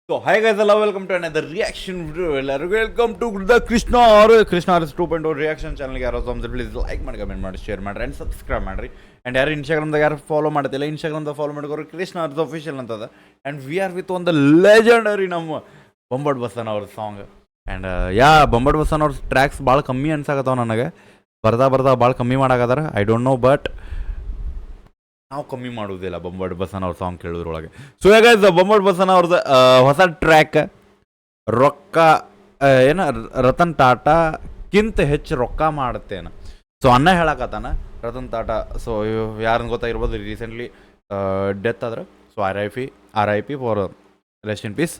So, hi guys, hello, welcome to another reaction video. Welcome to the Krishna Rs 2.0 reaction channel. ಯಾರು please like ಮಾಡಿ comment ಮಾಡಿ share ಮಾಡ್ರಿ and subscribe ಮಾಡಿರಿ. And ಯಾರು ಇನ್ಸ್ಟಾಗ್ರಾಮ್ದಾಗ ಯಾರು follow ಮಾಡ್ತಿಲ್ಲ ಇನ್ಸ್ಟಾಗ್ರಾಮ್ದಾಗ ಫಾಲೋ ಮಾಡ್ಕೋರು ಕೃಷ್ಣ ಅರ್ಸ್ ಅಫಿಷಿಯಲ್ ಅಂತದ. ಆ್ಯಂಡ್ ವಿ ಆರ್ ವಿತ್ ಒಂದು ಲೆಜೆಂಡರಿ ನಮ್ಮ ಬೊಂಬಾಟ್ ಬಸನ್ ಅವ್ರ ಸಾಂಗ್. ಆ್ಯಂಡ್ ಬೊಂಬಾಟ್ ಬಸನ್ ಅವ್ರ ಟ್ರ್ಯಾಕ್ಸ್ ಭಾಳ ಕಮ್ಮಿ ಅನ್ಸಾಕತ್ತಾವ ನನಗೆ. ಬರ್ತಾ ಭಾಳ ಕಮ್ಮಿ ಮಾಡಾಕತ್ತಾರ. ಐ ಡೋಂಟ್ ನೋ ಬಟ್ ನಾವು ಕಮ್ಮಿ ಮಾಡೋದಿಲ್ಲ ಬೊಂಬಾಟ್ ಬಸನ್ ಅವ್ರ ಸಾಂಗ್ ಕೇಳೋದ್ರೊಳಗೆ. ಸೊ ಗೈಸ್ ಬೊಂಬಾಟ್ ಬಸನ್ ಅವ್ರದ್ದು ಹೊಸ ಟ್ರ್ಯಾಕ್ ರೊಕ್ಕ ಏನು ರತನ್ ಟಾಟಾಕ್ಕಿಂತ ಹೆಚ್ಚು ರೊಕ್ಕ ಮಾಡುತ್ತೇನೆ. ಸೊ ಅನ್ನ ಹೇಳಕತ್ತಾನ ರತನ್ ಟಾಟಾ. ಸೊ ಯಾರನ್ನ ಗೊತ್ತಾಗಿರ್ಬೋದು, ರೀಸೆಂಟ್ಲಿ ಡೆತ್ ಆದ್ರೆ. So R I P for rest in peace.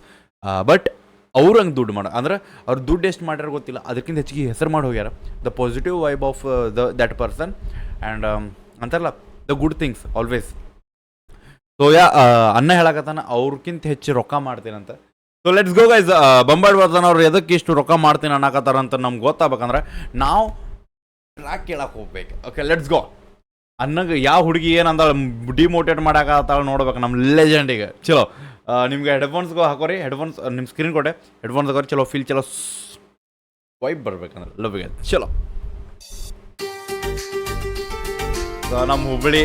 But ಅವ್ರು ಹಂಗೆ ದುಡ್ಡು ಅಂದ್ರೆ ಅವ್ರು ದುಡ್ಡು ಎಷ್ಟು ಮಾಡ್ಯಾರ ಗೊತ್ತಿಲ್ಲ, ಅದಕ್ಕಿಂತ ಹೆಚ್ಚಿಗೆ ಹೆಸರು ಮಾಡಿ ಹೋಗ್ಯಾರ. The positive vibe of that person and ಅಂತಾರಲ್ಲ the good things always. So ಅನ್ನ ಹೇಳಕತ್ತಾನ ಅವ್ರಕ್ಕಿಂತ ಹೆಚ್ಚು ರೊಕ್ಕ ಮಾಡ್ತೀನಂತ. So let's go guys. ಬೊಂಬಾಟ್ ಬಸನ್ ಅವ್ರು ಎದಕ್ಕೆ ಇಷ್ಟು ರೊಕ್ಕ ಮಾಡ್ತೀನಿ ಅನ್ನಕತ್ತಾರ ಅಂತ ನಮ್ಗೆ ಗೊತ್ತಾಗಬೇಕಂದ್ರೆ ನಾವು ಟ್ರ್ಯಾಕ್ ಕೇಳಕ್ಕೆ ಹೋಗ್ಬೇಕು. Okay, let's go. ಅನ್ನಗೆ ಯಾವ ಹುಡುಗಿ ಏನಂದ ಡಿಮೋಟಿವೇಟ್ ಮಾಡಾಕತ್ತಾಳ ನೋಡ್ಬೇಕು ನಮ್ಮ ಲೆಜೆಂಡಿಗೆ. ಚಲೋ ನಿಮ್ಗೆ ಹೆಡ್ಫೋನ್ಸ್ಗೂ ಹಾಕೋರಿ, ಹೆಡ್ಫೋನ್ಸ್ ನಿಮ್ಮ ಸ್ಕ್ರೀನ್ ಕೊಟ್ಟೆ, ಹೆಡ್ಫೋನ್ಸ್ ಹಾಕೋರಿ. ಚಲೋ ಫೀಲ್ ಚಲೋ ವೈಬ್ ಬರ್ಬೇಕಂದ್ರೆ ಲವ್ಗೆ. ಚಲೋ ನಮ್ಮ ಹುಬ್ಬಳ್ಳಿ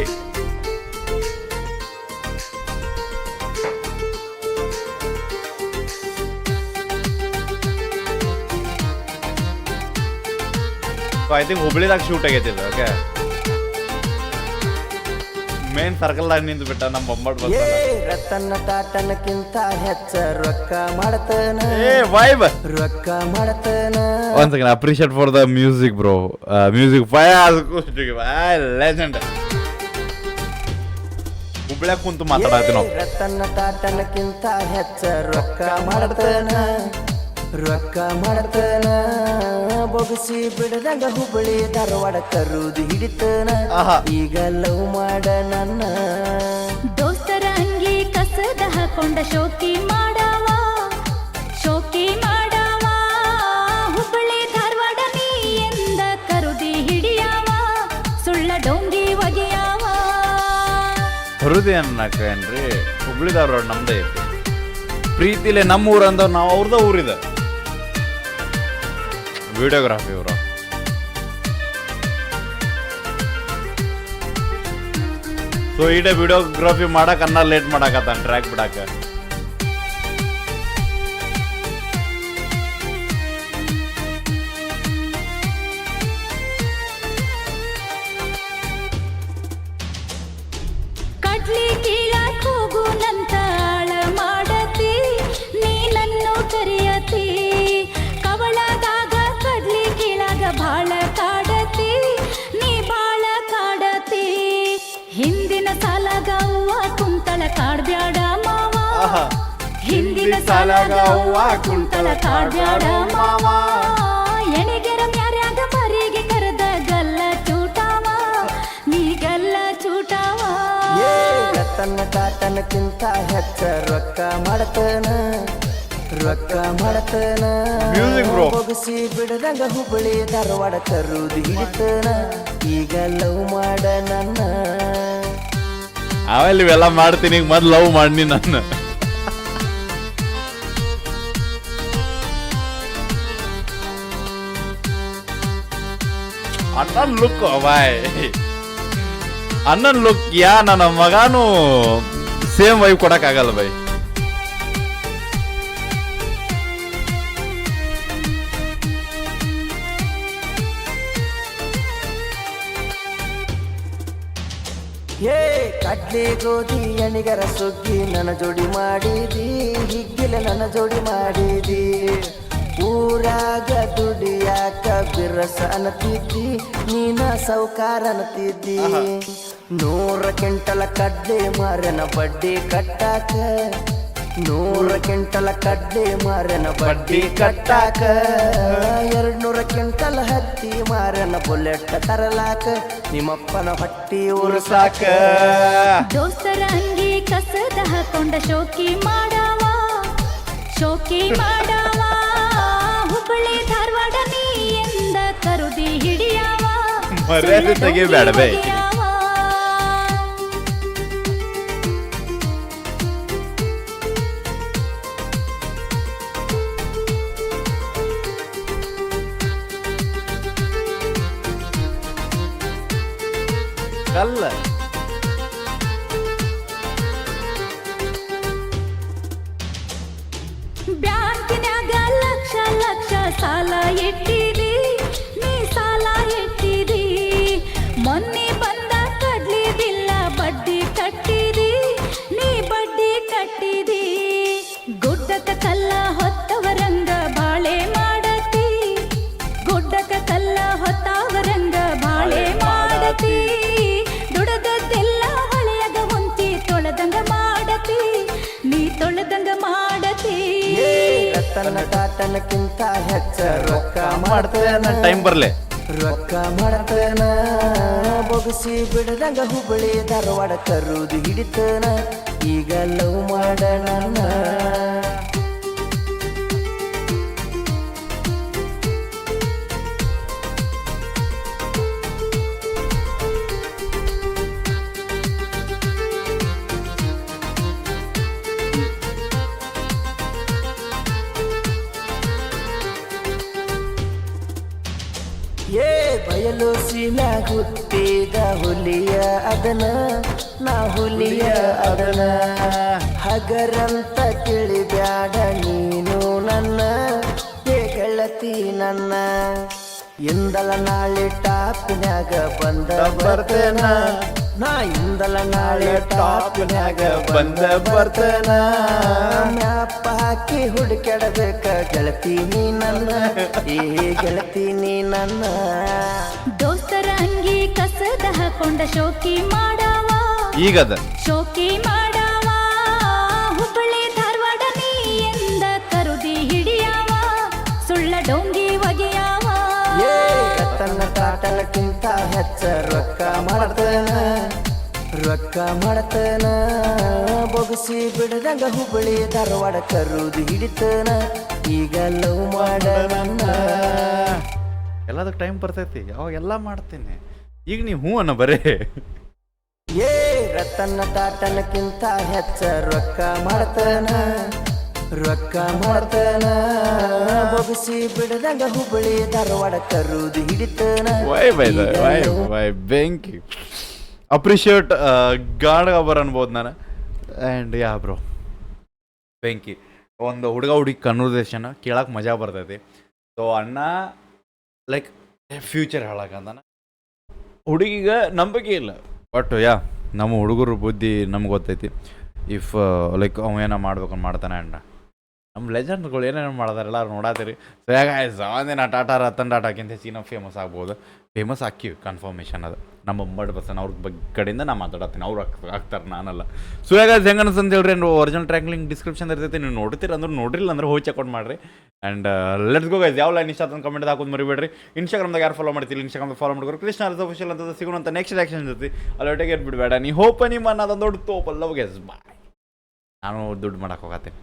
ಐ ಥಿಂಕ್ ಹುಬ್ಬಳ್ಳಿದಾಗ ಶೂಟ್ ಆಗೈತಿಲ್ಲ. ಓಕೆ, ಮೇನ್ ಸರ್ಕಲ್ದಾಗ ನಿಂತು ಬಿಟ್ಟ ನಮ್ಮ ಬೊಂಬಾಟ್ ಬಸನ್. ರತನ್ ಟಾಟನ್ಕಿಂತ ಹೆಚ್ಚ ರೊಕ್ಕ ಮಾಡ್ತಾನ, ವೈಬ್ ರೊಕ್ಕ ಮಾಡ್ತಾನ. One second, appreciate for the music bro. Music legend. ಹುಬ್ಳ್ಯಾಗ ಕುಂತು ಮಾತಾಡತ್ತೀವಿ ನಾವು. ರತನ್ ಟಾಟನ್ಕಿಂತ ಹೆಚ್ಚ ರೊಕ್ಕ ಮಾಡ್ತಾನ, ರೊಕ್ಕ ಮಾಡ್ತಾನ. ಬೊಗಸಿ ಬಿಡದಂಗ ಹುಬ್ಬಳ್ಳಿ ಧಾರವಾಡ ಕರುದು ಹಿಡಿತಾನ. ಈಗ ಲವ್ ಮಾಡ ನನ್ನ ದೋಸ್ತರ ಅಂಗಿ ಕಸದ ಹಾಕೊಂಡ ಶೋಕಿ ಮಾಡವ, ಶೋಕಿ ಮಾಡವ. ಹುಬ್ಬಳ್ಳಿ ಧಾರವಾಡ ನೀ ಎಂದ ಕರುದಿ ಹಿಡಿಯವ, ಸುಳ್ಳ ಡೊಂಗಿ ಒಗೆಯವ. ಕರುದಿ ಅನ್ನಕೇನ್ರಿ, ಹುಬ್ಳಿ ಧಾರವಾಡ ನಮ್ದೇ ಐತಿ. ಪ್ರೀತಿಲೆ ನಮ್ಮ ಊರು ಅಂದವ್ರು ನಾವು ಅವ್ರದ ಊರಿದೆ. ವಿಡಿಯೋಗ್ರಾಫಿ ಇವರು. ಸೊ ಈಡೇ ವಿಡಿಯೋಗ್ರಾಫಿ ಮಾಡಕ್ ಅನ್ನ ಲೇಟ್ ಮಾಡಾಕತ್ತಾನ ಟ್ರ್ಯಾಕ್ ಬಿಡಾಕ. ಕಡ್ಲಿ ಕೀಳಾಕ್ ಹೋಗು ನಂತ ಆಳ ಮಾಡತಿ, ನೀ ನನ್ನು ಕರಿಯತಿ. ಕವಳದಾಗ ಕಡ್ಲಿ ಕೀಳಾಗ ಬಾಳ ಕಾಡತಿ, ನೀ ಬಾಳ ಕಾಡತಿ. ಹಿಂದಿನ ಸಾಲಾಗ ಅವ್ವ ಕುಂತಳ ಕಾಡ್ಬ್ಯಾಡ ಮಾವ, ಹಿಂದಿನ ಸಾಲಾಗ ಅವ್ವ ಕುಂತಳ ಕಾಡ್ಬ್ಯಾಡ ಮಾವ. ಎಣಿಗೆರ ಮ್ಯಾರ್ಯಾಗ ಮರಿಗೆ ಕರೆದ ಗಲ್ಲ ಚೂಟಾವ, ನೀ ಗಲ್ಲ ಚೂಟಾವ. ರತನ್ ಟಾಟನ್ಕಿಂತ ಹೆಚ್ಚ ರೊಕ್ಕ ಮಾಡ್ತಾನ, ರೊಕ್ಕ ಮಾಡ್ತಾನ. ಬೊಗಸಿ ಬಿಡದಂಗ ಹುಬ್ಬಳ್ಳಿ ಧಾರವಾಡ ಕರುದು ಹಿಡಿತಾನ. ಈಗ ಲವ್ ಮಾಡ ನನ್ನ ಆಮೇಲೆ ಇವೆಲ್ಲ ಮಾಡ್ತೀನಿ, ಈಗ ಮೊದ್ಲು ಲವ್ ಮಾಡಿ ನನ್ನ. ಅಣ್ಣನ್ ಲುಕ್ ಬಾಯ್, ಅಣ್ಣನ್ ಲುಕ್ ನನ್ನ ಮಗಾನು ಸೇಮ್ ವೈಬ್ ಕೊಡಕ್ ಆಗಲ್ಲ ಬೈ. ಕಡ್ಲಿ ಗೋಧಿ ಎಣಿಗರ ಸುಗ್ಗಿ ನನ್ನ ಜೋಡಿ ಮಾಡಿದಿ, ಹಿಗ್ಗಿಲ ನನ್ನ ಜೋಡಿ ಮಾಡಿದಿ. ಊರಾಗ ದುಡಿಯಾಕ ಬಿರಸ ಅನ್ನತಿದ್ದಿ, ನೀನ ಸೌಕಾರ ಅನ್ನತಿದ್ದಿ. 100 ಕ್ವಿಂಟಲ ಕಡ್ಲೆ ಮಾರನ ಬಡ್ಡಿ ಕಟ್ಟಾಕ, 100 ಕ್ವಿಂಟಲ ಕಡ್ಲೆ ಮಾರನ ಬಡ್ಡಿ ಕಟ್ಟಾಕ. 200 ಕ್ವಿಂಟಲ್ ಹತ್ತಿ ಮಾರನ ಬುಲೆಟ್ ತರಲಾಕ, ನಿಮ್ಮಪ್ಪನ ಹೊಟ್ಟಿ ಉರ್ಸಾಕ. ದೋಸ್ತರ ಅಂಗಿ ಕಸದ ಹಾಕೊಂಡ ಶೋಕಿ ಮಾಡವ, ಶೋಕಿ ಮಾಡವ. ಹುಬ್ಬಳ್ಳಿ ಧಾರವಾಡ ನೀ ಎಂದ ಕರುದಿ ಹಿಡಿಯವ, ಮರ್ಯಾದೆ ತೆಗಿಬೇಡ ಬೈ. ಕಲ್ಲ ಬ್ಯಾಂಕಿನ್ಯಾಗ ಲಕ್ಷ ಲಕ್ಷ ಸಾಲ ಇಟ್ಟಿದಿ, ನೀ ಸಾಲ ಇಟ್ಟಿದಿ. ಮೊನ್ನೆ ಬಂದ ಕಡ್ಲಿದಿಲ್ಲ ಬಡ್ಡಿ ಕಟ್ಟಿದಿ, ನೀ ಬಡ್ಡಿ ಕಟ್ಟಿದಿ. ಗುಡ್ಡಕ ಕಲ್ಲ ಹೊತ್ತವರಂಗ ಬಾಳೆ ಮಾಡತಿ, ಗುಡ್ಡಕ ಕಲ್ಲ ಹೊತ್ತವರಂಗ ಬಾಳೆ ಮಾಡತಿ. ದುಡದದ್ದೆಲ್ಲ ಹೊಳೆಯಾಗ ಹೊಂಚಿ ತೊಳೆದಂಗ ಮಾಡತಿ, ನೀ ತೊಳೆದಂಗ ಮಾಡತಿ. ರತನ ಟಾಟನಕ್ಕಿಂತ ಹೆಚ್ಚ ರೊಕ್ಕ ಮಾಡ್ತೇನ ಮಾಡ್ತೇನ, ಟೈಮ್ ಬರ್ಲೆ ರೊಕ್ಕ ಮಾಡ್ತೇನ. ಬೊಗಸಿ ಬಿಡದಂಗ ಹುಬ್ಬಳ್ಳಿ ಧಾರವಾಡ ಕರುದು ಹಿಡಿತೇನ, ಈಗ ಲವ್ ಮಾಡ ನನ್ನ. ಏ ಬಯಲು ಸೀಮ್ಯಾಗ ಹುಟ್ಟಿದ ಹುಲಿಯ ಅದನ, ನಾ ಹುಲಿಯ ಅದನ. ಹಗರಂತ ತಿಳಿಬ್ಯಾಡ ನೀನು ನನ್ನ, ಏ ಗೆಳತಿ ನನ್ನ. ಇಂದಲ ನಾಳೆ ಟಾಪ್ನ್ಯಾಗ ಬಂದ ಬರ್ತೇನ, ನಾ ಇಂದಲ ನಾಳೆ ಟಾಪ್ನ್ಯಾಗ ಬಂದ ಬರ್ತೇನ. ಮ್ಯಾಪ ಹಾಕಿ ಹುಡುಕ್ಯಾಡಬೇಕ ಗೆಳತಿ ನೀ ನನ್ನ, ಏ ಗೆಳತಿ ನೀ ನನ್ನ. ದೋಸ್ತರ ಅಂಗಿ ಕಸದ ಹಾಕೊಂಡ ಶೋಕಿ ಮಾಡವ, ಈಗದ ಶೋಕಿ ಮಾಡವ. ಹುಬ್ಬಳ್ಳಿ ಧಾರವಾಡ ನೀ ಎಂದ ಕರುದಿ ಹಿಡಿಯವ, ಸುಳ್ಳ ಡೊಂಗಿ ಒಗೆಯವ. ಏ ತನ್ನ ಟಾಟನಕ್ಕಿಂತ ಹೆಚ್ಚ ರೊಕ್ಕ ಮಾಡ್ತೇನ, ರೊಕ್ಕ ಮಾಡ್ತೇನ. ಬೊಗಸಿ ಬಿಡದಂಗ ಹುಬ್ಬಳ್ಳಿ ಧಾರವಾಡ ಕರುದು ಹಿಡಿತೇನ, ಈಗ ಲವ್ ಮಾಡ ನನ್ನ. ಎಲ್ಲದಕ್ಕೆ ಟೈಮ್ ಬರ್ತೈತಿ, ಅವಾಗ ಎಲ್ಲ ಮಾಡ್ತೀನಿ. ಈಗ ನೀವು ಹ್ಞೂ ಅನ್ನೋ ಬರೇ ಏ ರತನ ಟಾಟನಕ್ಕಿಂತ ಹೆಚ್ಚ ರೊಕ್ಕ ಮಾಡ್ತೇನ, ರೊಕ್ಕ ಮಾಡ್ತೇನ. ಬೊಗಸಿ ಬಿಡದಂಗ ಹುಬ್ಬಳ್ಳಿ ಧಾರವಾಡ ಕರುದು ಹಿಡಿತೇನ, ವೈ ಬೈ ಈಗ ವೈ love ವೈ ಬೆಂಕಿ ಅಪ್ರಿಷಿಯೇಟ್ ಗಾಡ್ ಗಬರ್ ಅನ್ಬೋದು ನಾನು. ಆ್ಯಂಡ್ ಯಾ ಬ್ರೋ ಬೆಂಕಿ ಒಂದು ಹುಡುಗ ಹುಡುಗಿ ಕನ್ವರ್ಸೇಷನ್ ಕೇಳಕ್ಕೆ ಮಜಾ ಬರ್ತೈತಿ. ಸೊ ಅಣ್ಣ ಲೈಕ್ ಫ್ಯೂಚರ್ ಹೇಳಕ್ಕಂತಾನ, ಹುಡುಗಿಗೆ ನಂಬಿಕೆ ಇಲ್ಲ. ಬಟ್ ಯಾ ನಮ್ಮ ಹುಡುಗರು ಬುದ್ಧಿ ನಮ್ಗೆ ಗೊತ್ತೈತಿ. ಇಫ್ ಲೈಕ್ ಅವ ಏನೋ ಮಾಡ್ಬೇಕಂತ ಮಾಡ್ತಾನೆ ಅಣ್ಣ. ನಮ್ಮ ಲೆಜೆಂಡ್ಗಳು ಏನೇನು ಮಾಡ್ತಾರೆ ಎಲ್ಲರೂ ನೋಡತ್ತೀರಿ. ಸೊ ಯಾಗಾಯ್ತು ಒಂದಿನ ಟಾಟಾ ರತನ್ ಟಾಟಾಕ್ಕಿಂತ ಹೆಚ್ಚಿನ ಫೇಮಸ್ ಆಗ್ಬೋದು. ಫೇಮಸ್ ಹಾಕಿವಿ ಕನ್ಫರ್ಮೇಷನ್ ಅದು ನಮ್ಮ ಬಡ್ ಬಸ್ಸನ್ ಅವ್ರ ಬಗ್ಗೆ ಕಡೆಯಿಂದ ನಾ ಮಾತಾಡತ್ತೀನಿ, ಅವ್ರು ಆಗ್ತಾರೆ ನಾನಲ್ಲ. ಸೊ ಯಾಗಾಯ್ತು ಹೆಂಗೆ ಅನ್ಸಂತ ಹೇಳ್ರಿ. ಒರಿಜಿನಲ್ ಟ್ರ್ಯಾಕ್ ಲಿಂಕ್ ಡಿಸ್ಕ್ರಿಪ್ಷನ್ ಇರ್ತೈತಿ, ನೀವು ನೋಡ್ತೀರಿ ಅಂದ್ರೆ ನೋಡಿಲ್ಲ ಅಂದ್ರೆ ಹೋಗಿ ಚೆಕ್ಔಟ್ ಮಾಡಿರಿ. And let's go guys. ಯಾವ ಲೈನ್ ಇಷ್ಟ ಅಂತ ಕಮೆಂಟ್ ಹಾಕೋದು ಮರಿಬೇಡ್ರಿ. ಇನ್ಸ್ಟಾಗ್ರಾಮ್ದಾಗ ಯಾರು ಫಾಲೋ ಮಾಡ್ತೀರಿ ಇನ್ಸ್ಟಾಗ್ರಾಮ್ದಾಗ ಫಾಲೋ ಮಾಡ್ಕೊರು. ಕೃಷ್ಣ ಅರ್ಥ ಅಫಿಷಿಯಲ್ ಅಂತ ಸಿಗೋಣಂತ ನೆಕ್ಸ್ಟ್ ಆ್ಯಕ್ಷನ್ ಜೊತೆ ಅಲ್ಲೊಟ್ಟಿಗೆ ಬಿಡಬೇಡ. ನೀ ಹೋಪ ನಿಮ್ಮ ಅದೊಂದು ದೊಡ್ಡ ತೋಪಲ್ಲ ಗೆಸ್ ಬಾಯ್. ನಾನು ದುಡ್ಡು ಮಾಡಕ್ಕೆ ಹೋಗತ್ತೆ.